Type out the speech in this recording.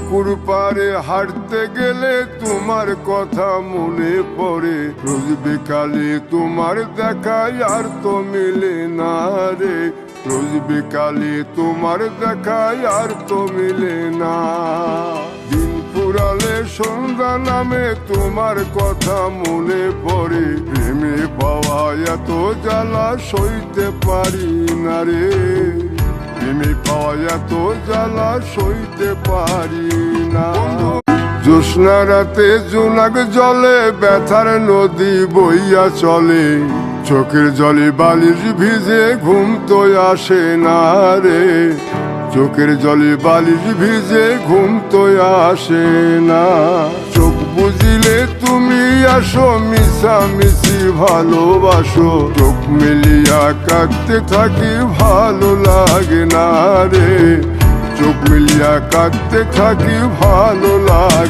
পুকুর পাড়ে হাঁটতে গেলে তোমার কথা মনে পড়ে, রোজ বিকালে তোমার দেখায় আর তো মিলে না রে, রোজ বিকালে তোমার দেখায় আর তো মিলে না। দিন ফুরালে সন্ধ্যা নামে তোমার কথা মনে পড়ে, প্রেমে পাওয়া এত জ্বালা সইতে পারি না রে, প্রেমে পাওয়া এত জ্বালা সইতে পারি না। জ্যোৎস্না রাতে জোনাক জলে ব্যথার নদী বইয়া চলে, চোখের জলে বালিশ ভিজে ঘুম তো আসে না রে, চোখের জলে বালিশ ভিজে ঘুম তো আসে না। চোখ বুঝিলে তুমি আসো, মিশামিশি ভালোবাসো, চোখ মিলিয়া কাঁদতে থাকি ভালো লাগে না রে, চোখ মিলিয়া কাঁদতে থাকি ভালো লাগে।